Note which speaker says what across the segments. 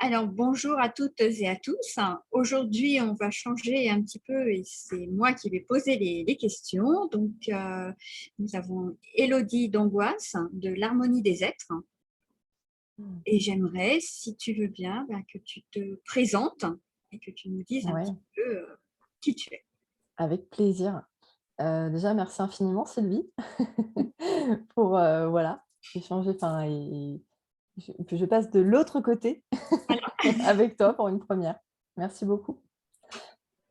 Speaker 1: Alors, bonjour à toutes et à tous. Aujourd'hui, on va changer un petit peu et c'est moi qui vais poser les questions. Donc, nous avons Élodie d'Angoisse de l'Harmonie des êtres
Speaker 2: Mmh.
Speaker 1: et j'aimerais, si tu veux bien, que tu te présentes et que tu nous dises un
Speaker 2: Ouais,
Speaker 1: petit peu qui tu es.
Speaker 2: avec plaisir. Déjà merci infiniment Sylvie pour, voilà, échanger, enfin et que je passe de l'autre côté avec toi pour une première. Merci beaucoup.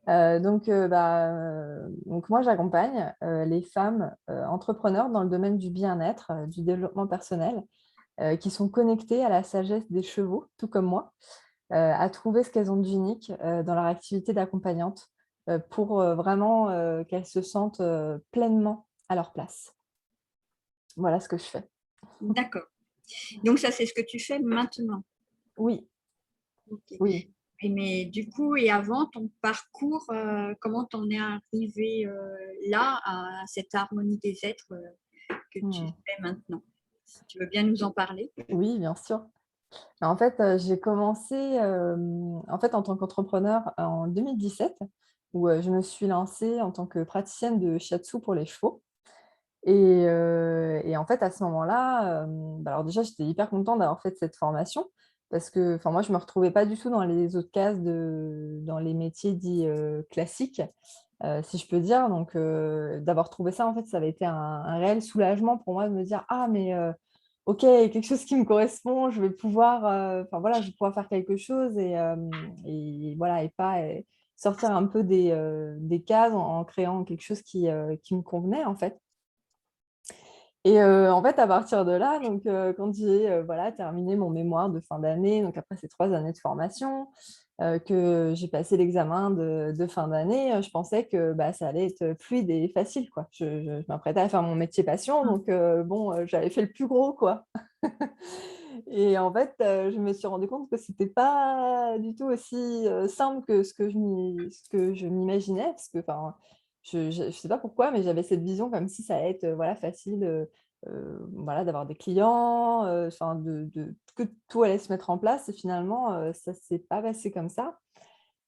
Speaker 2: Donc moi j'accompagne, les femmes, entrepreneurs dans le domaine du bien-être, du développement personnel, qui sont connectées à la sagesse des chevaux, tout comme moi. À trouver ce qu'elles ont d'unique, dans leur activité d'accompagnante, pour, vraiment, qu'elles se sentent, pleinement à leur place. Voilà ce que je fais.
Speaker 1: D'accord. Donc, ça, c'est ce que tu fais maintenant.
Speaker 2: Oui,
Speaker 1: Ok.
Speaker 2: oui.
Speaker 1: Mais du coup, et avant ton parcours, comment t'en es arrivé là, à cette harmonie des êtres que tu
Speaker 2: Mmh.
Speaker 1: fais maintenant? Si tu veux bien nous en parler.
Speaker 2: Oui, bien sûr. En fait, j'ai commencé, en fait, en tant qu'entrepreneur en 2017 où, je me suis lancée en tant que praticienne de shiatsu pour les chevaux et en fait, à ce moment-là, alors déjà, j'étais hyper contente d'avoir fait cette formation parce que, enfin, moi, je me retrouvais pas du tout dans les autres cases dans les métiers dits, classiques, si je peux dire. Donc, d'avoir trouvé ça, en fait, ça avait été un réel soulagement pour moi de me dire: «Ah mais, OK, quelque chose qui me correspond, je vais pouvoir, enfin voilà, je vais pouvoir faire quelque chose et voilà et pas sortir un peu des cases en créant quelque chose qui me convenait, en fait». Et en fait, à partir de là, donc quand j'ai, voilà, terminé mon mémoire de fin d'année, donc après ces 3 années de formation, que j'ai passé l'examen de fin d'année, je pensais que, bah, ça allait être fluide et facile, quoi. Je m'apprêtais à faire mon métier passion,
Speaker 1: Mmh.
Speaker 2: donc bon, j'avais fait le plus gros, quoi. Et en fait, je me suis rendu compte que c'était pas du tout aussi, simple que ce que je m'imaginais parce que, enfin, je sais pas pourquoi, mais j'avais cette vision comme si ça allait être, voilà, facile, voilà, d'avoir des clients, enfin que tout allait se mettre en place et finalement, ça s'est pas passé comme ça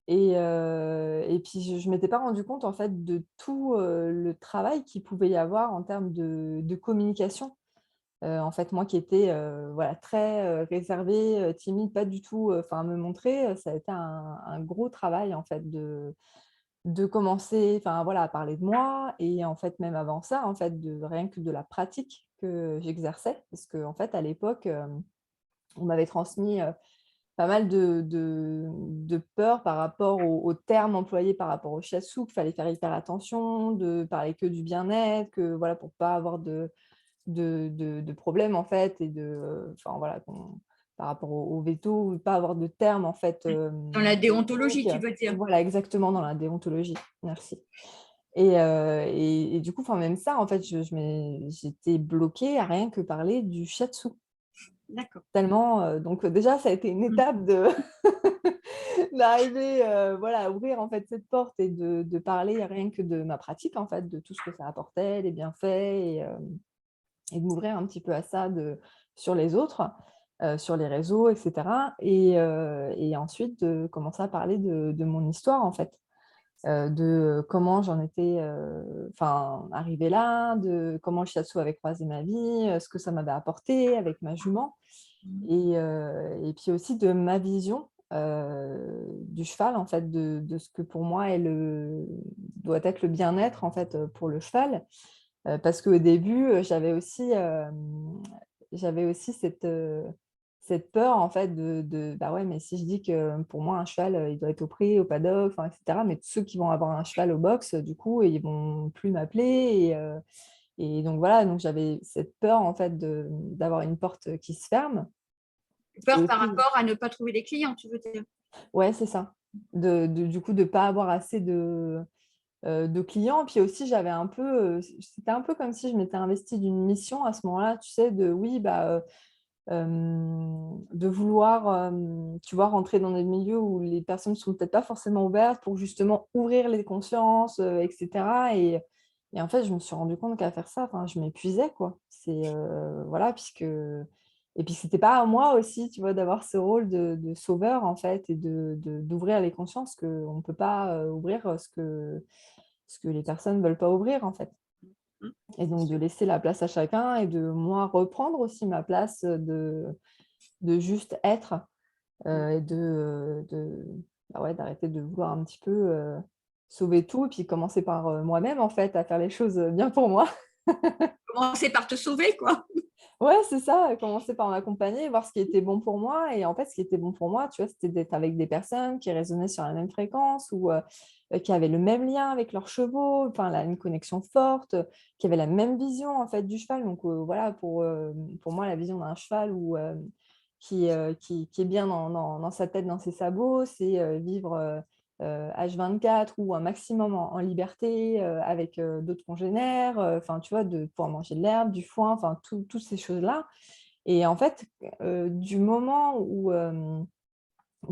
Speaker 2: et puis je m'étais pas rendu compte, en fait, de tout, le travail qu'il pouvait y avoir en termes de communication. En fait, moi qui étais, voilà, très, réservée, timide, pas du tout, enfin, me montrer, ça a été un gros travail, en fait, de commencer, enfin, voilà, à parler de moi et en fait, même avant ça, en fait, de rien que de la pratique que j'exerçais. Parce qu'en fait, à l'époque, on m'avait transmis, pas mal de peurs par rapport aux termes employés par rapport au shiatsu, qu'il fallait faire hyper attention, de parler que du bien-être, que voilà, pour pas avoir de problèmes en fait et enfin voilà, par rapport au véto, pas avoir de termes en fait,
Speaker 1: Dans la déontologie,
Speaker 2: techniques.
Speaker 1: tu veux dire?
Speaker 2: Voilà, exactement, dans la déontologie, merci et du coup, enfin même ça en fait, j'étais bloquée à rien que parler du shiatsu.
Speaker 1: D'accord.
Speaker 2: Tellement, donc déjà ça a été une
Speaker 1: Mmh.
Speaker 2: étape de d'arriver, voilà, à ouvrir en fait cette porte et de parler rien que de ma pratique en fait, de tout ce que ça apportait, les bienfaits et de m'ouvrir un petit peu à ça sur les autres, sur les réseaux et cetera et ensuite de commencer à parler de mon histoire, en fait, de comment j'en étais, enfin, arrivée là, de comment le shiatsu avait croisé ma vie, ce que ça m'avait apporté avec ma jument
Speaker 1: Mmh.
Speaker 2: et puis aussi de ma vision, du cheval, en fait, de ce que pour moi doit être le bien-être, en fait, pour le cheval. Parce qu'au début, j'avais aussi cette peur en fait bah, ouais, mais si je dis que pour moi un cheval, il doit être au pré, au paddock, enfin et cetera, mais tous ceux qui vont avoir un cheval au box, du coup, ils vont plus m'appeler et donc voilà, donc j'avais cette peur en fait d'avoir une porte qui se ferme et
Speaker 1: Peur par
Speaker 2: aussi
Speaker 1: rapport à ne pas trouver des clients, tu veux dire?
Speaker 2: ouais, c'est ça. Du coup, de pas avoir assez de clients. Puis aussi, j'avais un peu, c'était un peu comme si je m'étais investie d'une mission à ce moment-là, tu sais, de oui, bah, de vouloir, tu vois, rentrer dans des milieux où les personnes ne sont peut-être pas forcément ouvertes pour justement ouvrir les consciences, et cetera et en fait, je me suis rendu compte qu'à faire ça, enfin, je m'épuisais, quoi. Voilà, puisque Et puis, c'était pas à moi aussi, tu vois, d'avoir ce rôle de sauveur, en fait, et d'ouvrir les consciences, qu'on ne peut pas ouvrir ce que les personnes ne veulent pas ouvrir, en fait.
Speaker 1: Mhm.
Speaker 2: Et
Speaker 1: C'est
Speaker 2: donc, de
Speaker 1: sûr.
Speaker 2: laisser la place à chacun et de, moi, reprendre aussi ma place de juste être et bah ouais, d'arrêter de vouloir un petit peu sauver tout et puis commencer par moi-même, en fait, à faire les choses bien pour moi.
Speaker 1: Commencer par te sauver, quoi.
Speaker 2: Ouais, c'est ça, commencer par m'accompagner, voir ce qui était bon pour moi. Et en fait, ce qui était bon pour moi, tu vois, c'était d'être avec des personnes qui résonnaient sur la même fréquence ou qui avaient le même lien avec leurs chevaux, enfin, une connexion forte, qui avaient la même vision, en fait, du cheval. Donc, voilà, pour moi, la vision d'un cheval qui est bien dans sa tête, dans ses sabots, c'est vivre H24 ou un maximum en liberté avec d'autres congénères, enfin, tu vois, de pouvoir manger de l'herbe, du foin, enfin, toutes ces choses-là. Et en fait, du moment où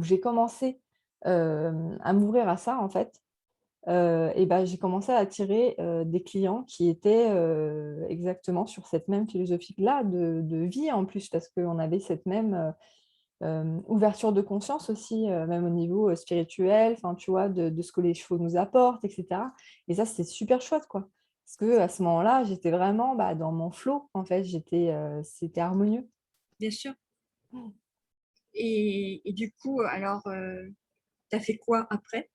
Speaker 2: j'ai commencé à m'ouvrir à ça, en fait, et ben, j'ai commencé à attirer des clients qui étaient exactement sur cette même philosophie-là de vie en plus, parce qu'on avait cette même ouverture de conscience aussi, même au niveau spirituel, enfin, tu vois, de ce que les chevaux nous apportent, et cetera. Et ça, c'était super chouette, quoi. Parce qu'à ce moment-là, j'étais vraiment bah, dans mon flow, en fait, c'était harmonieux.
Speaker 1: Bien sûr. Et du coup, alors, tu as fait quoi après?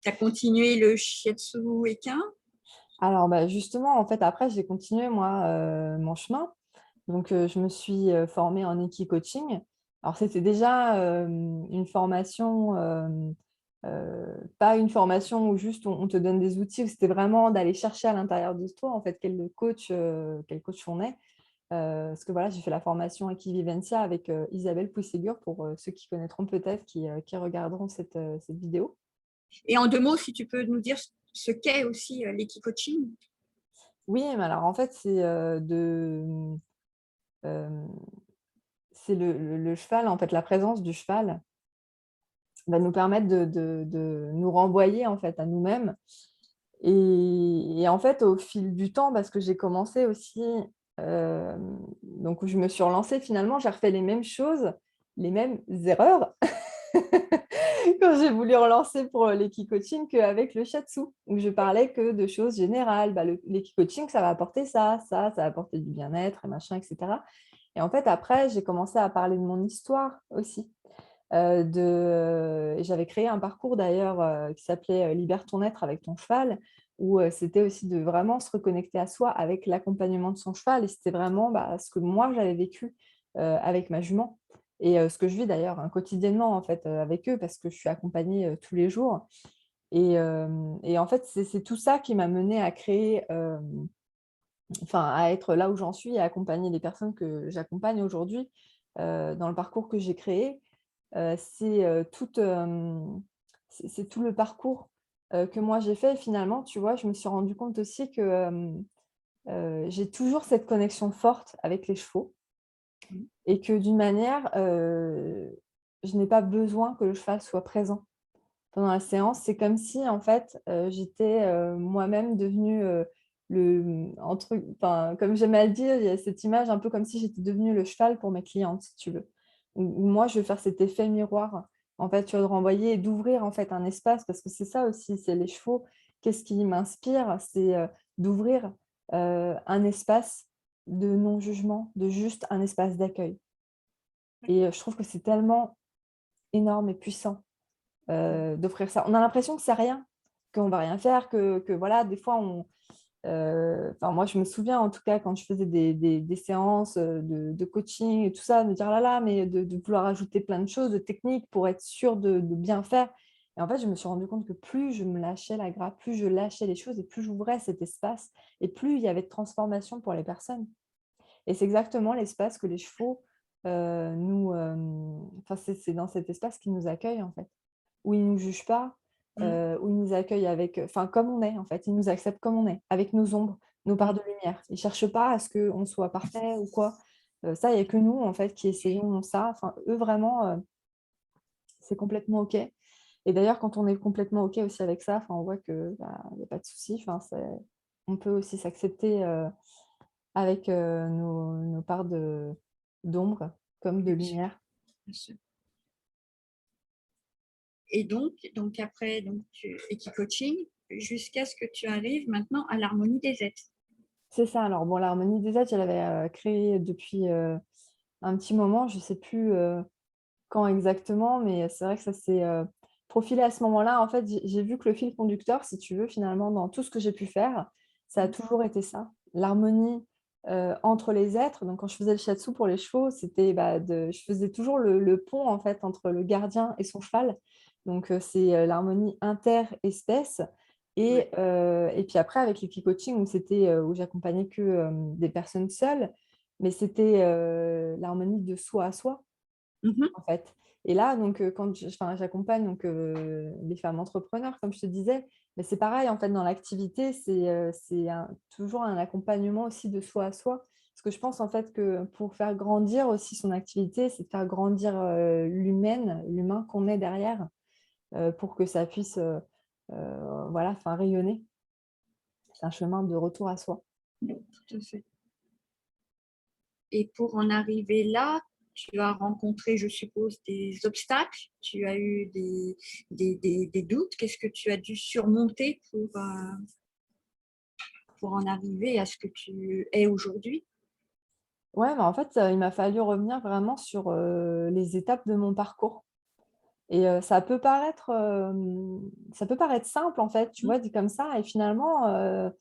Speaker 1: Tu as continué le shiatsu équin?
Speaker 2: Alors, bah, justement, en fait, après, j'ai continué, moi, mon chemin. Donc, je me suis formée en Equi-coaching. Alors, c'était déjà une formation, pas une formation où juste on te donne des outils, où c'était vraiment d'aller chercher à l'intérieur de toi, en fait, quel coach on est. Parce que voilà, j'ai fait la formation Equivivencia avec Isabelle Pouy-Ségur, pour ceux qui connaîtront peut-être, qui regarderont cette vidéo.
Speaker 1: Et en 2 mots, si tu peux nous dire ce qu'est aussi l'équi-coaching?
Speaker 2: Oui, mais alors en fait, c'est le cheval, en fait, la présence du cheval va nous permettre de nous renvoyer, en fait, à nous-mêmes. Et en fait, au fil du temps, parce que j'ai commencé aussi, donc je me suis relancée, finalement, j'ai refait les mêmes choses, les mêmes erreurs quand j'ai voulu relancer pour l'équi-coaching qu'avec le shiatsu, où je parlais que de choses générales. Bah, l'équi-coaching, ça va apporter ça va apporter du bien-être et machin, etc. Et en fait, après, j'ai commencé à parler de mon histoire aussi. J'avais créé un parcours d'ailleurs qui s'appelait Libère ton être avec ton cheval, où c'était aussi de vraiment se reconnecter à soi avec l'accompagnement de son cheval. Et c'était vraiment bah, ce que moi j'avais vécu avec ma jument. Et ce que je vis d'ailleurs hein, quotidiennement en fait avec eux, parce que je suis accompagnée tous les jours. Et en fait, c'est tout ça qui m'a menée à créer, enfin à être là où j'en suis et à accompagner les personnes que j'accompagne aujourd'hui dans le parcours que j'ai créé. C'est c'est tout le parcours que moi j'ai fait. Et finalement, tu vois, je me suis rendu compte aussi que j'ai toujours cette connexion forte avec les chevaux et que d'une manière, je n'ai pas besoin que le cheval soit présent pendant la séance. C'est comme si, en fait, j'étais moi-même devenue enfin, comme j'aime à le dire, il y a cette image un peu comme si j'étais devenue le cheval pour mes clientes, si tu veux. Où moi, je veux faire cet effet miroir, en fait, tu vois, de renvoyer et d'ouvrir, en fait, un espace, parce que c'est ça aussi, c'est les chevaux. Qu'est-ce qui m'inspire? C'est d'ouvrir un espace de non-jugement, de juste un espace d'accueil. Et je trouve que c'est tellement énorme et puissant d'offrir ça. On a l'impression que c'est rien, qu'on va rien faire, que voilà, des fois, enfin, moi, je me souviens, en tout cas, quand je faisais des séances de coaching et tout ça, de me dire: «Oh là là», mais de vouloir ajouter plein de choses, de techniques pour être sûre de bien faire. Et en fait, je me suis rendu compte que plus je me lâchais la grappe, plus je lâchais les choses et plus j'ouvrais cet espace et plus il y avait de transformation pour les personnes. Et c'est exactement l'espace que les chevaux, enfin, c'est dans cet espace qu'ils nous accueillent, en fait. Où ils ne nous jugent pas,
Speaker 1: Mmh.
Speaker 2: où ils nous accueillent avec, enfin, comme on est, en fait. Ils nous acceptent comme on est, avec nos ombres, nos parts
Speaker 1: Mmh.
Speaker 2: de lumière. Ils ne cherchent pas à ce qu'on soit parfait ou quoi. Ça, il n'y a que nous, en fait, qui essayons ça. Enfin, eux, vraiment, c'est complètement OK. Et d'ailleurs, quand on est complètement OK aussi avec ça, enfin, on voit que, bah, il y a pas de souci. Enfin, on peut aussi s'accepter, avec nos parts d'ombre comme de
Speaker 1: bien sûr,
Speaker 2: lumière.
Speaker 1: bien sûr. Et donc après, Equi-coaching, jusqu'à ce que tu arrives maintenant à l'harmonie des êtres.
Speaker 2: C'est ça. Alors bon, l'harmonie des êtres, je l'avais créée depuis un petit moment. Je ne sais plus quand exactement, mais c'est vrai que ça s'est profilé à ce moment-là. En fait, j'ai vu que le fil conducteur, si tu veux, finalement, dans tout ce que j'ai pu faire, ça a toujours été ça. L'harmonie entre les êtres. Donc, quand je faisais le shiatsu pour les chevaux, c'était je faisais toujours le pont en fait entre le gardien et son cheval. Donc, c'est l'harmonie inter-espèce.
Speaker 1: Ouais.
Speaker 2: Et puis après, avec les coaching où c'était où j'accompagnais que des personnes seules, mais c'était l'harmonie de soi à soi
Speaker 1: Mhm.
Speaker 2: en fait. Et là, donc, quand j'accompagne donc, les femmes entrepreneurs, comme je te disais, mais c'est pareil, en fait, dans l'activité, toujours un accompagnement aussi de soi à soi. Parce que je pense, en fait, que pour faire grandir aussi son activité, c'est de faire grandir l'humain qu'on est derrière, pour que ça puisse voilà, rayonner. C'est un chemin de retour à soi.
Speaker 1: Tout à fait. Et pour en arriver là, tu as rencontré, je suppose, des obstacles, tu as eu des doutes. Qu'est-ce que tu as dû surmonter pour en arriver à ce que tu es aujourd'hui?
Speaker 2: Ouais, mais en fait, il m'a fallu revenir vraiment sur les étapes de mon parcours. Et ça peut paraître simple, en fait, tu vois, dit comme ça. Et finalement,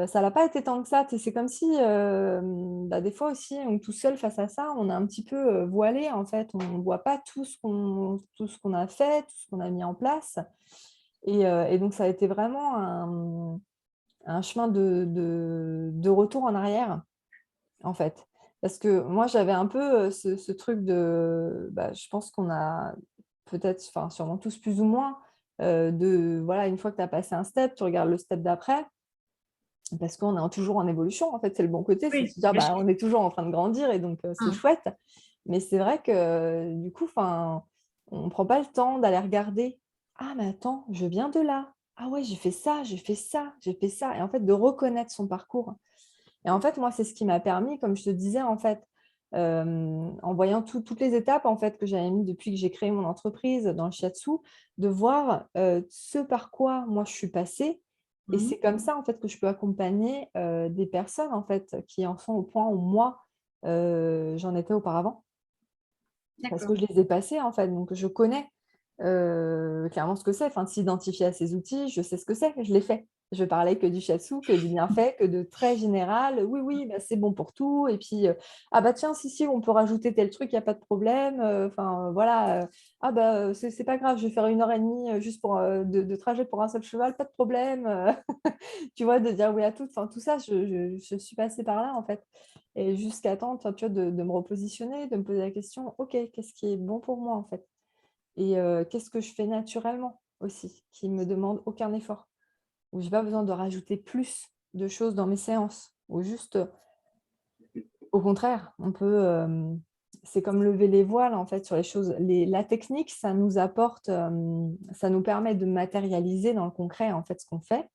Speaker 2: ça l'a pas été tant que ça. Tu sais, c'est comme si, des fois aussi, on est tout seul face à ça, on est un petit peu voilé, en fait. On ne voit pas tout ce qu'on a fait, tout ce qu'on a mis en place. Et donc, ça a été vraiment un chemin de retour en arrière, en fait. Parce que moi, j'avais un peu ce truc je pense qu'on a peut-être, enfin sûrement tous plus ou moins, voilà, une fois que tu as passé un step, tu regardes le step d'après, parce qu'on est toujours en évolution, en fait, c'est le bon côté, c'est
Speaker 1: Oui,
Speaker 2: se dire,
Speaker 1: bien sûr.
Speaker 2: on est toujours en train de grandir, et donc c'est
Speaker 1: Hum.
Speaker 2: chouette. Mais c'est vrai que du coup, on ne prend pas le temps d'aller regarder, ah, mais attends, je viens de là. Ah ouais, j'ai fait ça, j'ai fait ça, j'ai fait ça. Et en fait, de reconnaître son parcours. Et en fait, moi, c'est ce qui m'a permis, comme je te disais, en fait, en voyant toutes les étapes en fait, que j'avais mis depuis que j'ai créé mon entreprise dans le shiatsu, de voir ce par quoi moi je suis passée. Et
Speaker 1: Hum.
Speaker 2: c'est comme ça en fait, que je peux accompagner des personnes en fait, qui en sont au point où moi, j'en étais auparavant. Parce que
Speaker 1: D'accord.
Speaker 2: je les ai passées en fait, donc je connais clairement ce que c'est. Enfin, de s'identifier à ces outils, je sais ce que c'est, je l'ai fait. Je parlais que du shiatsu, que du bienfait, que de très général. Oui, oui, c'est bon pour tout. Et puis, ah bah tiens, si, on peut rajouter tel truc, il n'y a pas de problème. Enfin, voilà. Ah bah, c'est pas grave, je vais faire 1 heure et demie juste de trajet pour un seul cheval, pas de problème. Tu vois, de dire oui à tout. Enfin, tout ça, je suis passée par là, en fait. Et jusqu'à temps, tu vois, de me repositionner, de me poser la question, OK, qu'est-ce qui est bon pour moi, en fait? Et qu'est-ce que je fais naturellement aussi, qui ne me demande aucun effort, où je n'ai pas besoin de rajouter plus de choses dans mes séances, ou juste, au contraire, on peut, c'est comme lever les voiles en fait sur les choses. La technique, ça nous apporte, ça nous permet de matérialiser dans le concret en fait ce qu'on fait.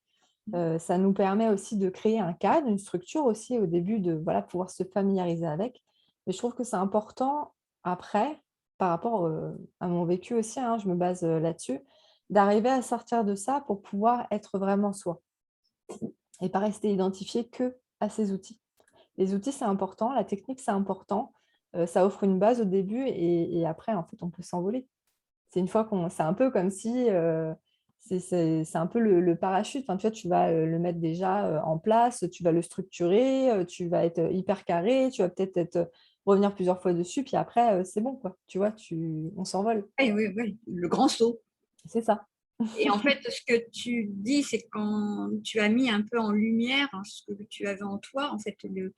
Speaker 2: Ça nous permet aussi de créer un cadre, une structure aussi au début, de voilà, pouvoir se familiariser avec. Mais je trouve que c'est important après, par rapport, à mon vécu aussi, hein, je me base, là-dessus, d'arriver à sortir de ça pour pouvoir être vraiment soi et pas rester identifié que à ces outils. Les outils, c'est important, la technique, c'est important, ça offre une base au début, et après, en fait, on peut s'envoler. C'est un peu comme si, c'est un peu le parachute. Enfin, tu vois, tu vas, le mettre déjà, en place, tu vas le structurer, tu vas être hyper carré, tu vas peut-être revenir plusieurs fois dessus, puis après, c'est bon, quoi. Tu vois, on s'envole.
Speaker 1: Oui, oui, oui, le grand saut.
Speaker 2: C'est ça.
Speaker 1: Et en fait, ce que tu dis, c'est quand tu as mis un peu en lumière ce que tu avais en toi, en fait, on peut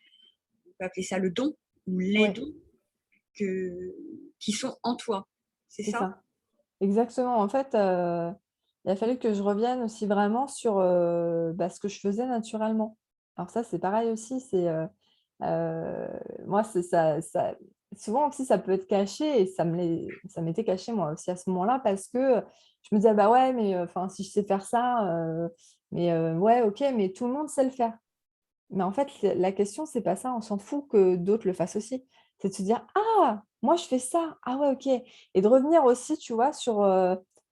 Speaker 1: appeler ça le don, ou les
Speaker 2: Oui,
Speaker 1: dons qui sont en toi. C'est
Speaker 2: c'est
Speaker 1: ça?
Speaker 2: ça. Exactement. En fait, il a fallu que je revienne aussi vraiment sur, ce que je faisais naturellement. Alors ça, c'est pareil aussi, heu, moi, c'est ça souvent aussi, ça peut être caché, et ça m'était caché moi aussi à ce moment-là, parce que je me disais: «Bah ouais, mais enfin, si je sais faire ça, mais ouais, OK, mais tout le monde sait le faire». Mais en fait, la question, c'est pas ça, on s'en fout que d'autres le fassent aussi. C'est de se dire: «Ah! Moi, je fais ça. Ah ouais, OK» et de revenir aussi, tu vois, sur,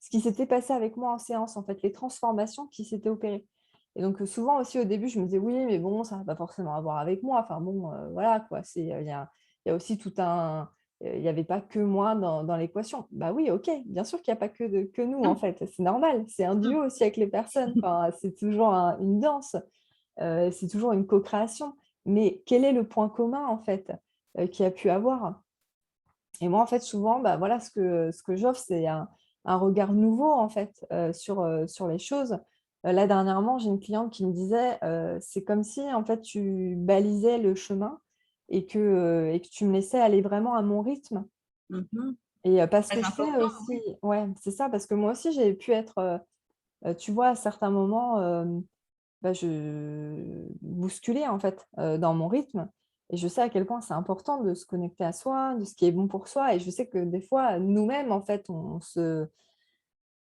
Speaker 2: ce qui s'était passé avec moi en séance, en fait, les transformations qui s'étaient opérées et donc souvent aussi, au début, je me disais: «Oui, mais bon, ça va pas forcément avoir avec moi». Enfin bon, voilà, quoi. Il y a aussi tout un il y avait pas que moi dans l'équation. Bah oui, OK, bien sûr qu'il y a pas que nous, en
Speaker 1: Non.
Speaker 2: fait. C'est normal. C'est un duo aussi avec les personnes. Enfin, c'est toujours une danse. C'est toujours une co-création. Mais quel est le point commun, en fait, qu'il y a pu avoir? Et moi, en fait, souvent, bah, voilà, ce que j'offre, c'est un regard nouveau, en fait, sur les choses. Là, dernièrement, j'ai une cliente qui me disait, «C'est comme si, en fait, tu balisais le chemin et que tu me laissais aller vraiment à mon rythme»
Speaker 1: Mmh.
Speaker 2: et parce que
Speaker 1: Très
Speaker 2: je sais
Speaker 1: important,
Speaker 2: aussi
Speaker 1: oui.
Speaker 2: ouais, c'est ça, parce que moi aussi, j'ai pu être, tu vois, à certains moments, bah, je bousculée, en fait, dans mon rythme et je sais à quel point c'est important de se connecter à soi, de ce qui est bon pour soi et je sais que des fois, nous-mêmes, en fait,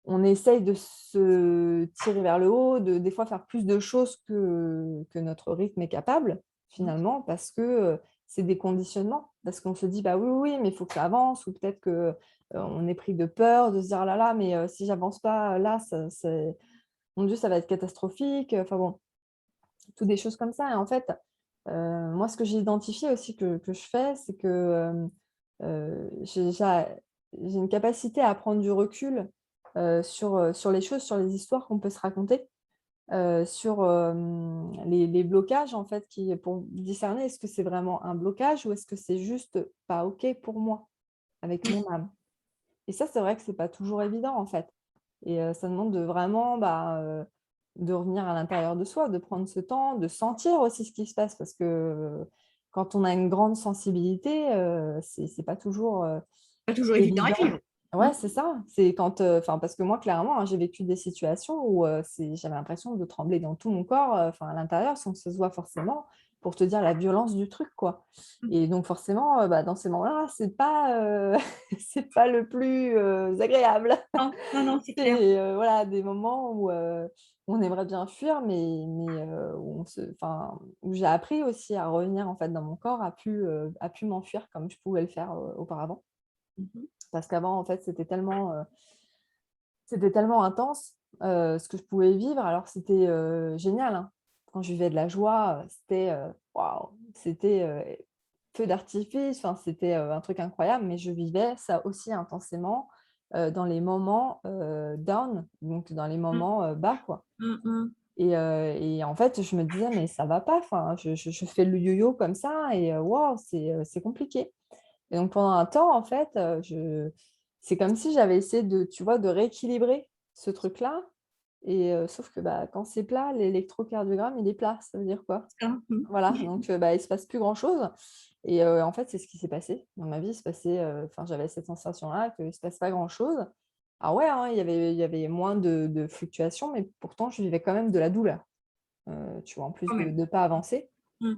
Speaker 2: on essaye de se tirer vers le haut, de des fois faire plus de choses que notre rythme est capable,
Speaker 1: Mmh.
Speaker 2: finalement, parce que, c'est des conditionnements. Parce qu'on se dit: «Bah, oui, oui, oui, mais il faut que ça avance» ou peut-être que, on est pris de peur, de se dire: «Oh là là, mais si j'avance pas là, ça c'est mon Dieu, ça va être catastrophique», enfin bon. Toutes des choses comme ça et en fait, moi ce que j'ai identifié aussi que je fais, c'est que, j'ai une capacité à prendre du recul, sur les choses, sur les histoires qu'on peut se raconter, sur, les blocages en fait qui pour discerner est-ce que c'est vraiment un blocage ou est-ce que c'est juste pas OK pour moi, avec mon âme? Et ça, c'est vrai que c'est pas toujours évident, en fait et ça demande de vraiment, bah, de revenir à l'intérieur de soi, de prendre ce temps, de sentir aussi ce qui se passe parce que, quand on a une grande sensibilité, c'est pas toujours,
Speaker 1: Pas toujours évident à
Speaker 2: évident
Speaker 1: vivre.
Speaker 2: de
Speaker 1: Mmh.
Speaker 2: ouais, c'est ça, c'est quand, enfin, parce que moi, clairement, hein, j'ai vécu des situations où, j'avais l'impression de trembler dans tout mon corps, enfin, à l'intérieur, sans que ce se voit forcément, pour te dire la violence du truc, quoi
Speaker 1: Mmh.
Speaker 2: et donc forcément, bah, dans ces moments-là, c'est pas, c'est pas le plus, agréable.
Speaker 1: Non, non, non, c'est clair.
Speaker 2: C'est, voilà, des moments où, on aimerait bien fuir, mais où on se enfin, où j'ai appris aussi à revenir, en fait, dans mon corps, à plus m'enfuir comme je pouvais le faire, auparavant.
Speaker 1: Mmh mh.
Speaker 2: Parce qu'avant, en fait, c'était tellement intense, ce que je pouvais vivre. Alors c'était, génial, hein. Quand je vivais de la joie, c'était, waouh! C'était, feu d'artifice, enfin, c'était, un truc incroyable, mais je vivais ça aussi intensément, dans les moments, down, donc dans les
Speaker 1: Mmh.
Speaker 2: moments, bas, quoi
Speaker 1: Mmh mh.
Speaker 2: et en fait, je me disais: «Mais ça va pas, enfin, je fais le yo-yo comme ça et waouh, c'est compliqué». Et donc pendant un temps, en fait, c'est comme si j'avais essayé de, tu vois, de rééquilibrer ce truc-là et sauf que, bah, quand c'est plat, l'électrocardiogramme, il est plat. Ça veut dire quoi?
Speaker 1: Ça. Mmh.
Speaker 2: Voilà, donc bah, il se passe plus grand-chose et en fait, c'est ce qui s'est passé. Dans ma vie, il se passait, enfin, j'avais cette sensation-là qu'il se passe pas grand-chose. Ah ouais, hein, il y avait moins de fluctuations, mais pourtant, je vivais quand même de la douleur, tu vois? En plus
Speaker 1: Quand
Speaker 2: de
Speaker 1: même.
Speaker 2: ne pas avancer.
Speaker 1: Mmh.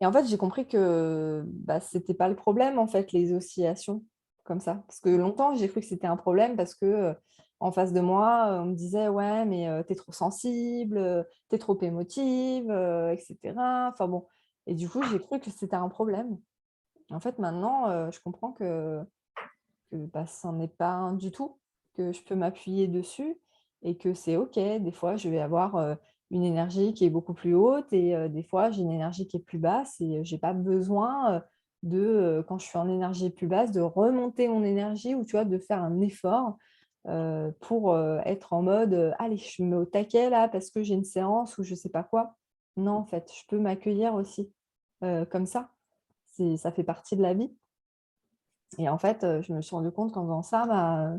Speaker 2: Et en fait, j'ai compris que, bah, c'était pas le problème, en fait, les oscillations comme ça. Parce que longtemps, j'ai cru que c'était un problème parce que, en face de moi, on me disait: «Ouais, mais tu es trop sensible, tu es trop émotive, et cetera». Enfin bon et du coup, j'ai cru que c'était un problème. En fait, maintenant, je comprends que, bah, c'en est pas un du tout, que je peux m'appuyer dessus et que c'est OK. Des fois, je vais avoir, une énergie qui est beaucoup plus haute et des fois, j'ai une énergie qui est plus basse et j'ai pas besoin, quand je suis en énergie plus basse, de remonter mon énergie ou tu vois, de faire un effort, pour, être en mode, «Allez, je me mets au taquet là parce que j'ai une séance» ou je sais pas quoi. Non, en fait, je peux m'accueillir aussi, comme ça. Ça fait partie de la vie. Et en fait, je me suis rendu compte qu'en faisant ça, bah,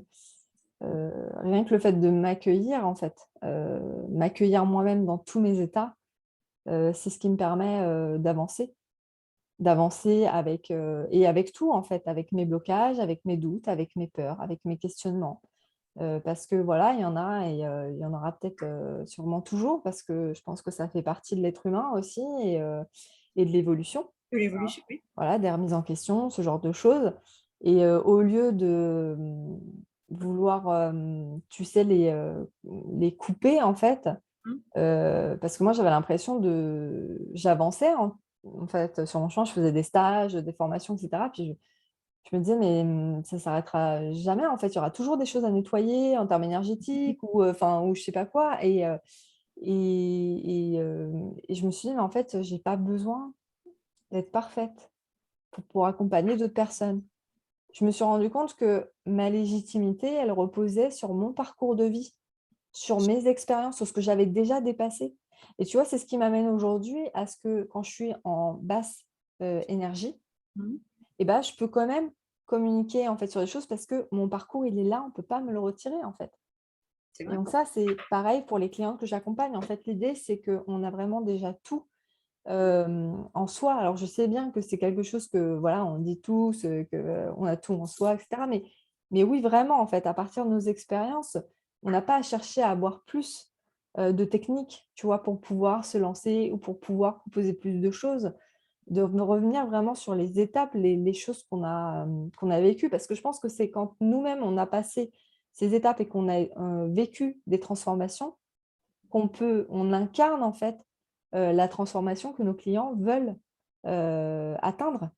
Speaker 2: rien que le fait de m'accueillir, en fait, m'accueillir moi-même dans tous mes états, c'est ce qui me permet, d'avancer. D'avancer avec, et avec tout, en fait, avec mes blocages, avec mes doutes, avec mes peurs, avec mes questionnements. Parce que voilà, il y en a et il y en aura peut-être, sûrement toujours parce que je pense que ça fait partie de l'être humain aussi et de l'évolution.
Speaker 1: De l'évolution, oui.
Speaker 2: Voilà, des remises en question, ce genre de choses et au lieu de, vouloir, tu sais, les couper en fait,
Speaker 1: Mmh.
Speaker 2: parce que moi j'avais l'impression j'avançais, hein, en fait, sur mon chemin, je faisais des stages, des formations, etc. Puis je me disais, mais ça s'arrêtera jamais. En fait, il y aura toujours des choses à nettoyer en termes énergétiques ou, enfin, ou je sais pas quoi. Et je me suis dit, mais en fait, j'ai pas besoin d'être parfaite pour accompagner d'autres personnes. Je me suis rendu compte que ma légitimité, elle reposait sur mon parcours de vie, sur mes expériences, sur ce que j'avais déjà dépassé. Et tu vois, c'est ce qui m'amène aujourd'hui à ce que quand je suis en basse énergie,
Speaker 1: Mhm.
Speaker 2: et ben, je peux quand même communiquer en fait sur les choses parce que mon parcours, il est là, on ne peut pas me le retirer en fait.
Speaker 1: C'est
Speaker 2: Et
Speaker 1: vrai.
Speaker 2: donc ça, c'est pareil pour les clients que j'accompagne. En fait, l'idée, c'est qu'on a vraiment déjà tout en soi. Alors, je sais bien que c'est quelque chose que, voilà, on dit tous, qu'on a tout en soi, etc. Mais oui, vraiment, en fait, à partir de nos expériences, on n'a pas à chercher à avoir plus de techniques, tu vois, pour pouvoir se lancer ou pour pouvoir proposer plus de choses, de revenir vraiment sur les étapes, les choses qu'on a vécues. Parce que je pense que c'est quand nous-mêmes, on a passé ces étapes et qu'on a vécu des transformations, on incarne en fait la transformation que nos clients veulent atteindre.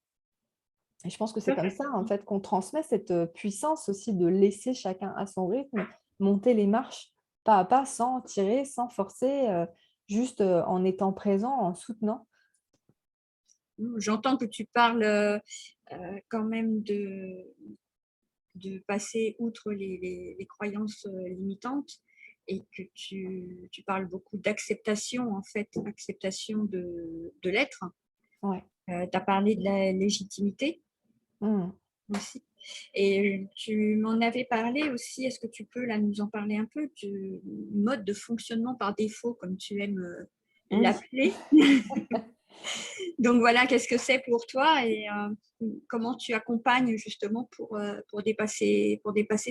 Speaker 2: Et je pense que
Speaker 1: Tout
Speaker 2: c'est
Speaker 1: à
Speaker 2: comme
Speaker 1: fait.
Speaker 2: ça en fait qu'on transmet cette puissance aussi de laisser chacun à son rythme monter les marches pas à pas, sans tirer, sans forcer, juste en étant présent, en soutenant.
Speaker 1: J'entends que tu parles quand même de passer outre les croyances limitantes et que tu parles beaucoup d'acceptation, en fait, acceptation de l'être.
Speaker 2: Ouais.
Speaker 1: Tu as parlé de la légitimité
Speaker 2: Mmh.
Speaker 1: aussi. Et tu m'en avais parlé aussi, est-ce que tu peux là nous en parler un peu du mode de fonctionnement par défaut, comme tu aimes
Speaker 2: Oui.
Speaker 1: l'appeler? Donc voilà, qu'est-ce que c'est pour toi et comment tu accompagnes justement pour dépasser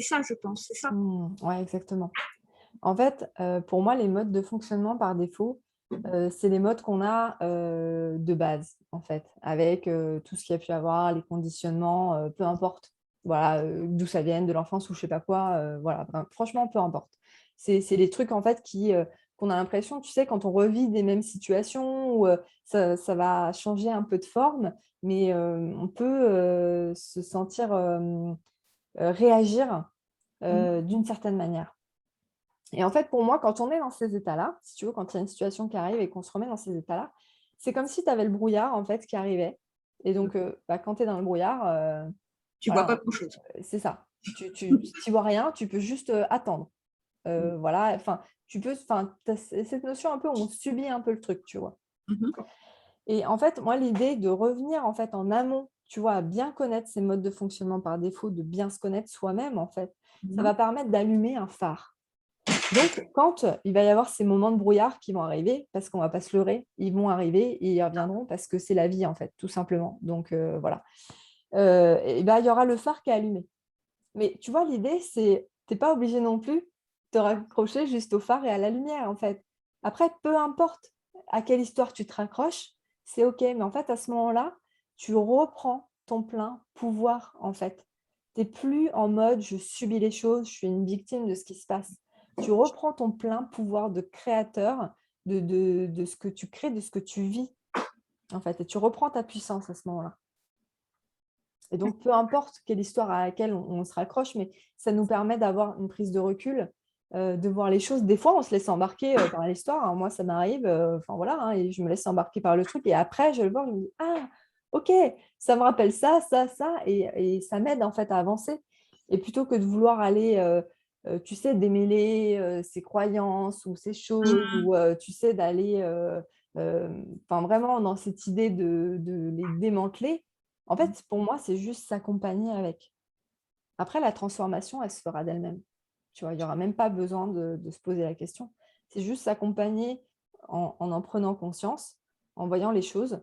Speaker 1: ça, je pense, c'est ça?
Speaker 2: Mmh. Ouais, exactement. En fait, pour moi, les modes de fonctionnement par défaut, c'est les modes qu'on a, de base, en fait, avec, tout ce qu'il y a pu avoir, les conditionnements, peu importe, voilà, d'où ça vienne, de l'enfance ou je sais pas quoi, voilà, ben, franchement, peu importe. C'est les trucs, en fait, qu'on a l'impression, tu sais, quand on revit des mêmes situations où, ça va changer un peu de forme, mais, on peut, se sentir, réagir,
Speaker 1: Mmh.
Speaker 2: d'une certaine manière. Et en fait, pour moi, quand on est dans ces états-là, si tu veux, quand il y a une situation qui arrive et qu'on se remet dans ces états-là, c'est comme si tu avais le brouillard, en fait, qui arrivait. Et donc, bah, quand tu es dans le brouillard,
Speaker 1: Tu vois pas
Speaker 2: voilà,
Speaker 1: grand-chose.
Speaker 2: c'est ça. Tu n'y vois rien, tu peux juste attendre.
Speaker 1: Mmh.
Speaker 2: Voilà, enfin, tu as cette notion un peu, on subit un peu le truc, tu vois.
Speaker 1: Mmh.
Speaker 2: Et en fait, moi, l'idée de revenir en fait en amont, tu vois, à bien connaître ces modes de fonctionnement par défaut, de bien se connaître soi-même, en fait, ça
Speaker 1: Mmh.
Speaker 2: va permettre d'allumer un phare. Donc, quand il va y avoir ces moments de brouillard qui vont arriver, parce qu'on ne va pas se leurrer, ils vont arriver et ils reviendront parce que c'est la vie, en fait, tout simplement. Donc, voilà. Et ben, il y aura le phare qui est allumé. Mais tu vois, l'idée, c'est tu n'es pas obligé non plus de te raccrocher juste au phare et à la lumière, en fait. Après, peu importe à quelle histoire tu te raccroches, c'est OK. Mais en fait, à ce moment-là, tu reprends ton plein pouvoir, en fait. Tu n'es plus en mode je subis les choses, je suis une victime de ce qui se passe. Tu reprends ton plein pouvoir de créateur de ce que tu crées, de ce que tu vis, en fait. Et tu reprends ta puissance à ce moment-là. Et donc, peu importe quelle histoire à laquelle on se raccroche, mais ça nous permet d'avoir une prise de recul, de voir les choses. Des fois, on se laisse embarquer par l'histoire, hein. Moi, ça m'arrive, enfin voilà, hein, et je me laisse embarquer par le truc. Et après, je le vois, je me dis, ah, ok, ça me rappelle ça, ça, ça, et ça m'aide en fait à avancer. Et plutôt que de vouloir aller, tu sais, démêler ses croyances ou ses choses, ou tu sais, d'aller enfin, vraiment dans cette idée de les démanteler, en
Speaker 1: Mmh.
Speaker 2: fait, pour moi, c'est juste s'accompagner avec. Après, la transformation, elle se fera d'elle-même. Tu vois, il y aura même pas besoin de se poser la question. C'est juste s'accompagner en prenant conscience, en voyant les choses.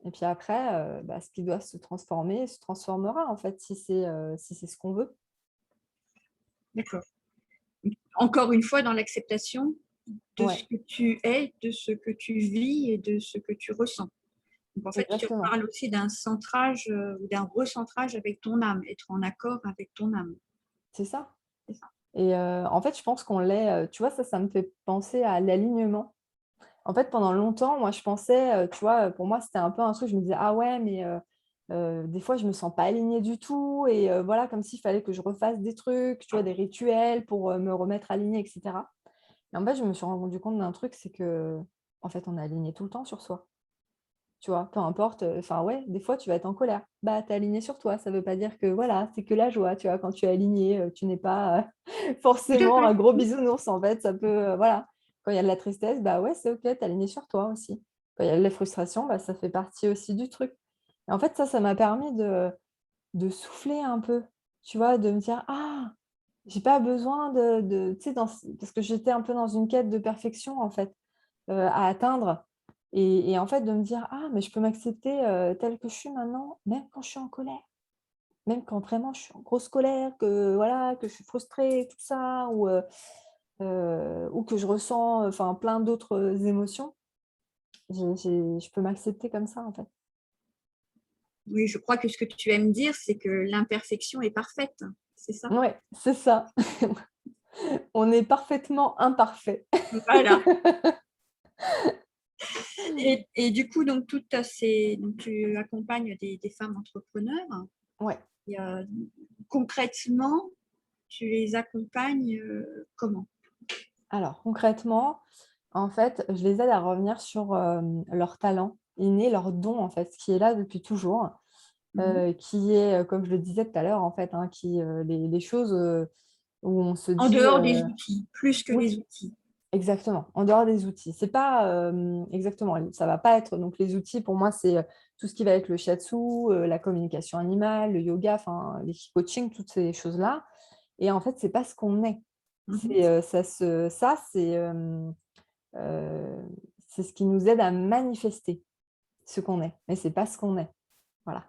Speaker 2: Et puis après, bah, ce qui doit se transformer se transformera, en fait, si c'est ce qu'on veut.
Speaker 1: D'accord. Encore une fois, dans l'acceptation de ce
Speaker 2: Ouais,
Speaker 1: que tu es, de ce que tu vis et de ce que tu ressens. Donc en fait, tu
Speaker 2: exactement.
Speaker 1: parles aussi d'un centrage ou d'un recentrage avec ton âme, être en accord avec ton âme.
Speaker 2: C'est ça.
Speaker 1: C'est ça.
Speaker 2: Et en fait, je pense qu'on l'est, tu vois, ça me fait penser à l'alignement. En fait, pendant longtemps, moi, je pensais, tu vois, pour moi, c'était un peu un truc, je me disais: «Ah ouais, mais des fois, je me sens pas alignée du tout» et voilà, comme s'il fallait que je refasse des trucs, tu vois, des rituels pour, me remettre alignée et cetera. Et en fait, je me suis rendu compte d'un truc, c'est que en fait, on est aligné tout le temps sur soi. Tu vois? Peu importe, enfin ouais, des fois tu vas être en colère. Bah, tu es aligné sur toi, ça veut pas dire que voilà, c'est que la joie, tu vois? Quand tu es aligné, tu n'es pas,
Speaker 1: Tout à
Speaker 2: forcément
Speaker 1: fait.
Speaker 2: un gros
Speaker 1: Oui.
Speaker 2: bisounours en fait, ça peut, voilà. Quand il y a de la tristesse, bah ouais, c'est OK, tu es aligné sur toi aussi. Quand il y a de la frustration, bah, ça fait partie aussi du truc. Et en fait, ça m'a permis de souffler un peu, tu vois? De me dire: «Ah, j'ai pas besoin de» tu sais, parce que j'étais un peu dans une quête de perfection en fait, à atteindre et en fait de me dire: «Ah mais je peux m'accepter, telle que je suis maintenant, même quand je suis en colère, même quand vraiment je suis en grosse colère, que voilà, que je suis frustrée tout ça ou que je ressens, enfin plein d'autres, émotions, je peux m'accepter comme ça en fait».
Speaker 1: Oui, je crois que ce que tu aimes dire, c'est que l'imperfection est parfaite, c'est ça?
Speaker 2: Ouais, c'est ça. On est parfaitement imparfait.
Speaker 1: Voilà. Et du coup, donc tu accompagnes des femmes entrepreneurs
Speaker 2: Ouais.
Speaker 1: et concrètement, tu les accompagnes, comment?
Speaker 2: Alors concrètement, en fait, je les aide à revenir sur, leur talent inné, leur don en fait, qui est là depuis toujours,
Speaker 1: Mmh.
Speaker 2: qui est, comme je le disais tout à l'heure en fait, hein, les choses, où on se
Speaker 1: En
Speaker 2: dit,
Speaker 1: dehors des outils, plus que
Speaker 2: oui,
Speaker 1: les outils.
Speaker 2: exactement, en dehors des outils. C'est pas, exactement, ça va pas être donc les outils pour moi, c'est, tout ce qui va être le shiatsu, la communication animale, le yoga, enfin les coaching, toutes ces choses-là et en fait, c'est pas ce qu'on est.
Speaker 1: Mmh.
Speaker 2: C'est, ça Heu, c'est ce qui nous aide à manifester ce qu'on est, mais c'est pas ce qu'on est. Voilà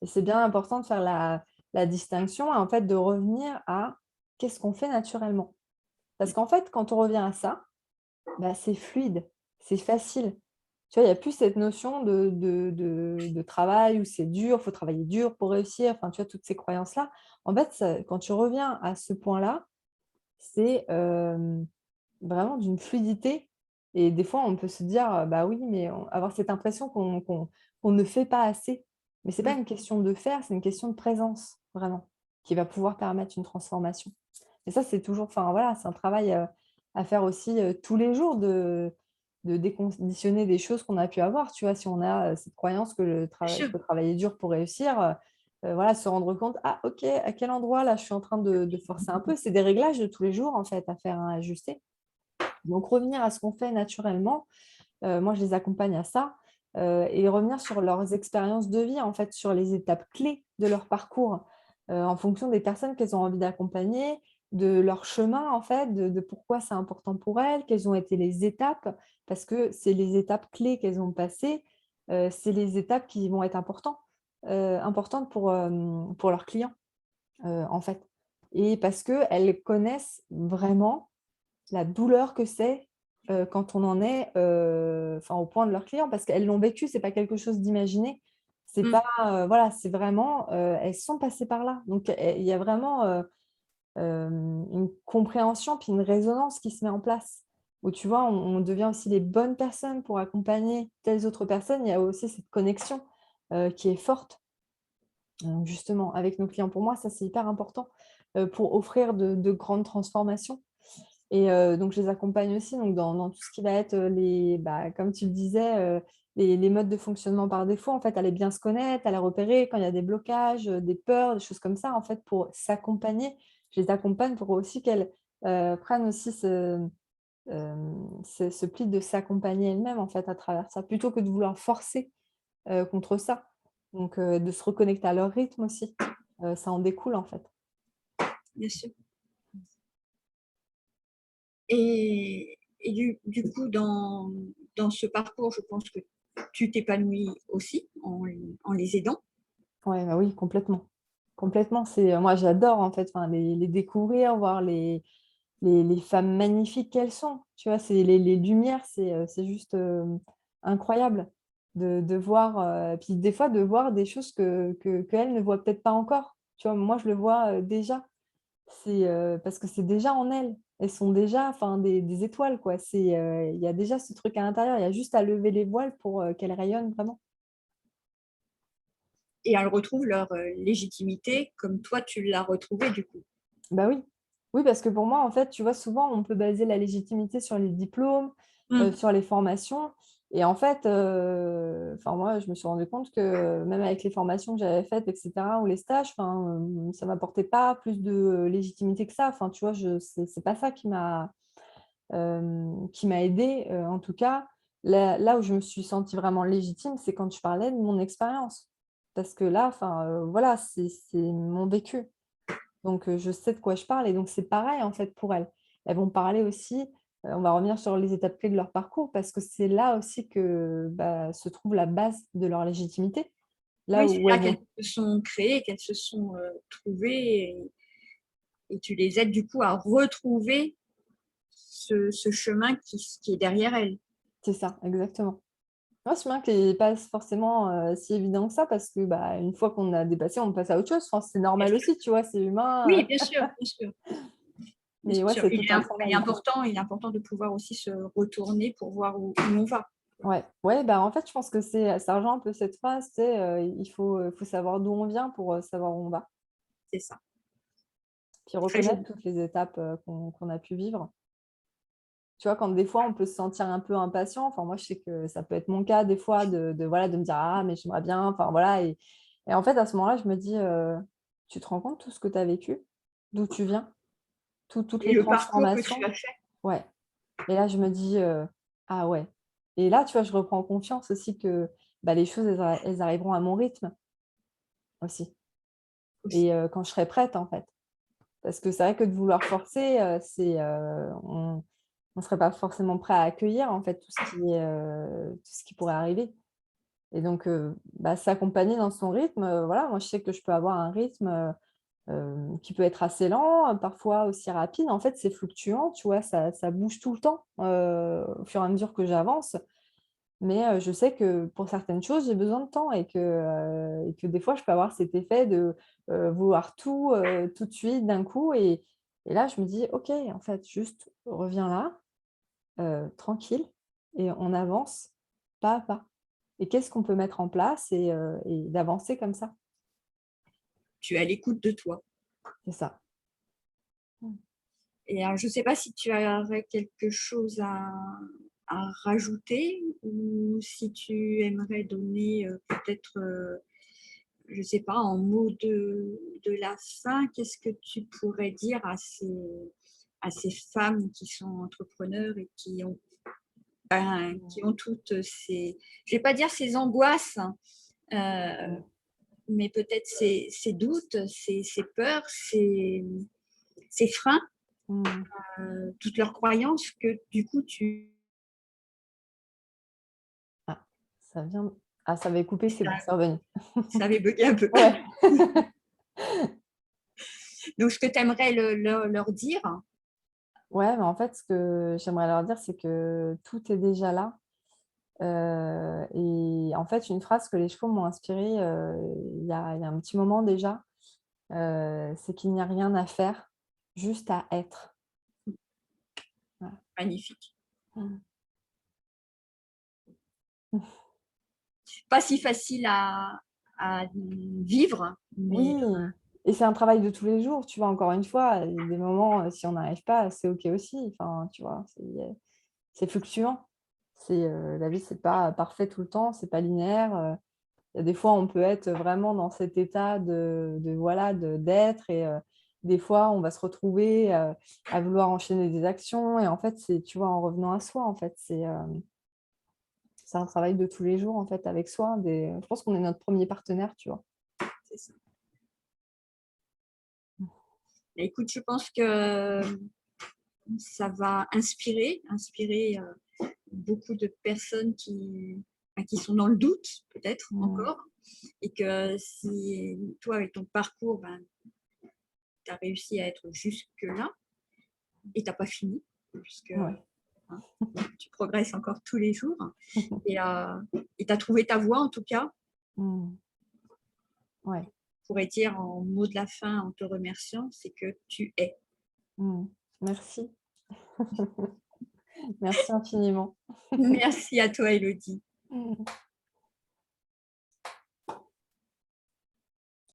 Speaker 2: et c'est bien important de faire la distinction et en fait de revenir à qu'est-ce qu'on fait naturellement? Parce qu'en fait, quand on revient à ça, bah, c'est fluide, c'est facile. Tu vois, il y a plus cette notion de travail où c'est dur, faut travailler dur pour réussir, enfin, tu vois, toutes ces croyances-là. En fait, ça quand tu reviens à ce point-là, c'est, vraiment d'une fluidité et des fois, on peut se dire, «Bah, oui, mais avoir cette impression qu'on ne fait pas assez». Mais c'est pas
Speaker 1: Mmh.
Speaker 2: une question de faire, c'est une question de présence, vraiment, qui va pouvoir permettre une transformation. Et ça, c'est toujours enfin, voilà, c'est un travail, à faire aussi, tous les jours de déconditionner des choses qu'on a pu avoir, tu vois? Si on a, cette croyance que le
Speaker 1: Bien
Speaker 2: travail il
Speaker 1: sûr.
Speaker 2: faut travailler dur pour réussir, voilà, se rendre compte: «Ah OK, à quel endroit là, je suis en train de forcer un peu?» C'est des réglages de tous les jours, en fait, à faire, hein, à ajuster. Donc revenir à ce qu'on fait naturellement, moi je les accompagne à ça, et revenir sur leurs expériences de vie, en fait, sur les étapes clés de leur parcours, en fonction des personnes qu'elles ont envie d'accompagner, de leur chemin, en fait, de pourquoi c'est important pour elles, quelles ont été les étapes, parce que c'est les étapes clés qu'elles ont passées, c'est les étapes qui vont être importantes pour leurs clients, en fait. Et parce qu'elles connaissent vraiment la douleur que c'est, quand on en est, enfin au point de leurs clients parce qu'elles l'ont vécu, c'est pas quelque chose d'imaginé. C'est
Speaker 1: Mmh.
Speaker 2: pas, voilà, c'est vraiment, elles sont passées par là. Donc il y a vraiment, une compréhension puis une résonance qui se met en place. Où tu vois, on devient aussi les bonnes personnes pour accompagner telles autres personnes. Il y a aussi cette connexion, qui est forte, justement avec nos clients. Pour moi, ça, c'est hyper important, pour offrir de grandes transformations. Et donc je les accompagne aussi donc dans tout ce qui va être, comme tu le disais, les modes de fonctionnement par défaut, en fait, à les bien se connaître, à les repérer quand il y a des blocages, des peurs, des choses comme ça, en fait, pour s'accompagner. Je les accompagne pour aussi qu'elles, prennent aussi ce pli de s'accompagner elles-mêmes, en fait, à travers ça, plutôt que de vouloir forcer, contre ça. Donc de se reconnecter à leur rythme aussi, ça en découle, en fait.
Speaker 1: Bien sûr. Et du coup, dans ce parcours, je pense que tu t'épanouis aussi en les aidant.
Speaker 2: Ouais, bah, oui, complètement. Complètement, c'est, moi j'adore en fait, enfin les découvrir, voir les femmes magnifiques qu'elles sont, tu vois? C'est les lumières, c'est juste, incroyable de voir, puis des fois de voir des choses que qu'elles ne voient peut-être pas encore, tu vois? Moi je le vois, déjà. C'est, parce que c'est déjà en elles. elles sont déjà des étoiles, quoi. Il y a déjà ce truc à l'intérieur, il y a juste à lever les voiles pour qu'elles rayonnent vraiment.
Speaker 1: Et elles retrouvent leur légitimité comme toi, tu l'as retrouvée du coup.
Speaker 2: Bah oui. Oui, parce que pour moi, en fait, tu vois, souvent, on peut baser la légitimité sur les diplômes, sur les formations. Et en fait, moi, je me suis rendu compte que même avec les formations que j'avais faites, etc., ou les stages, ça m'apportait pas plus de légitimité que ça. Enfin, tu vois, c'est pas ça qui m'a aidée, en tout cas. Là où je me suis sentie vraiment légitime, c'est quand je parlais de mon expérience. Parce que là, voilà, c'est mon vécu. Donc, je sais de quoi je parle et donc c'est pareil en fait pour elles. Elles vont parler aussi, on va revenir sur les étapes clés de leur parcours parce que c'est là aussi que se trouve la base de leur légitimité. Là
Speaker 1: Oui, c'est
Speaker 2: où
Speaker 1: là
Speaker 2: elles
Speaker 1: qu'elles
Speaker 2: vont,
Speaker 1: se sont créées, qu'elles se sont trouvées et tu les aides du coup à retrouver ce chemin qui est derrière elles.
Speaker 2: c'est ça, exactement. Moi, ce chemin qui n'est pas forcément si évident que ça parce que une fois qu'on a dépassé, on passe à autre chose. Enfin, c'est
Speaker 1: Bien
Speaker 2: normal
Speaker 1: sûr.
Speaker 2: aussi, tu vois, c'est humain.
Speaker 1: Oui, bien sûr, bien sûr. Bien
Speaker 2: Mais ouais,
Speaker 1: sûr.
Speaker 2: c'est tout un travail.
Speaker 1: Il est important de pouvoir aussi se retourner pour voir où on va.
Speaker 2: Ouais, ouais, en fait, je pense que ça rejoint un peu cette phrase, c'est faut savoir d'où on vient pour savoir où on va.
Speaker 1: C'est ça.
Speaker 2: Puis
Speaker 1: Très
Speaker 2: reconnaître
Speaker 1: joli.
Speaker 2: toutes les étapes qu'on a pu vivre. Tu vois, quand des fois, on peut se sentir un peu impatient. Enfin, moi, je sais que ça peut être mon cas des fois voilà, de me dire, ah, mais j'aimerais bien. Enfin, voilà. Et en fait, à ce moment-là, je me dis, tu te rends compte tout ce que tu as vécu, d'où tu viens, toutes
Speaker 1: Et
Speaker 2: les
Speaker 1: le parcours que tu
Speaker 2: transformations.
Speaker 1: as fait.
Speaker 2: Ouais. Et là, je me dis, ah ouais. Et là, tu vois, je reprends confiance aussi que les choses, elles arriveront à mon rythme aussi.
Speaker 1: Aussi.
Speaker 2: Et quand je serai prête, en fait. Parce que c'est vrai que de vouloir forcer, on ne serait pas forcément prêt à accueillir en fait tout ce qui pourrait arriver. Et donc, s'accompagner dans son rythme, voilà, moi je sais que je peux avoir un rythme qui peut être assez lent, parfois aussi rapide. En fait, c'est fluctuant, tu vois, ça bouge tout le temps au fur et à mesure que j'avance. Mais je sais que pour certaines choses, j'ai besoin de temps et que des fois, je peux avoir cet effet de vouloir tout de suite d'un coup. Et là, je me dis, OK, en fait, juste reviens là, tranquille, et on avance pas à pas. Et qu'est-ce qu'on peut mettre en place et d'avancer comme ça.
Speaker 1: Tu es à l'écoute de toi.
Speaker 2: C'est ça.
Speaker 1: Et je ne sais pas si tu aurais quelque chose à rajouter ou si tu aimerais donner peut-être, je ne sais pas, en mots de la fin, qu'est-ce que tu pourrais dire à ces femmes qui sont entrepreneurs et qui ont toutes ces, je ne vais pas dire ces angoisses, euh, mais peut-être ces doutes, ces peurs, ces freins,
Speaker 2: Mm.
Speaker 1: toutes leurs croyances que du coup tu
Speaker 2: Ah, ça vient. Ah, ça avait coupé, c'est bon, c'est revenu.
Speaker 1: ça avait bugué un peu.
Speaker 2: Ouais.
Speaker 1: Donc, ce que tu aimerais leur dire,
Speaker 2: Ouais, mais en fait, ce que j'aimerais leur dire, c'est que tout est déjà là. Et en fait, une phrase que les chevaux m'ont inspirée il y a un petit moment déjà, c'est qu'il n'y a rien à faire, juste à être. Voilà.
Speaker 1: magnifique.
Speaker 2: Mm.
Speaker 1: Pas si facile à vivre,
Speaker 2: Oui,
Speaker 1: mais
Speaker 2: et c'est un travail de tous les jours, tu vois, encore une fois, il y a des moments, si on n'arrive pas, c'est OK aussi. Enfin, tu vois, c'est fluctuant. La vie, c'est pas parfait tout le temps, c'est pas linéaire. Il y a des fois, on peut être vraiment dans cet état voilà, d'être et des fois, on va se retrouver à vouloir enchaîner des actions et en fait, c'est, tu vois, en revenant à soi, en fait, c'est un travail de tous les jours, en fait, avec soi. Je pense qu'on est notre premier partenaire, tu vois.
Speaker 1: c'est ça. Écoute, je pense que ça va inspirer beaucoup de personnes qui sont dans le doute, peut-être
Speaker 2: Mm.
Speaker 1: encore, et que si toi, avec ton parcours, tu as réussi à être jusque-là, et tu n'as pas fini, puisque
Speaker 2: Ouais.
Speaker 1: hein, tu progresses encore tous les jours, et tu as trouvé ta voie en tout cas.
Speaker 2: Mm. Ouais.
Speaker 1: Je pourrais dire en mot de la fin, en te remerciant, c'est que tu es.
Speaker 2: Mm. Merci. Merci infiniment.
Speaker 1: Merci à toi, Elodie.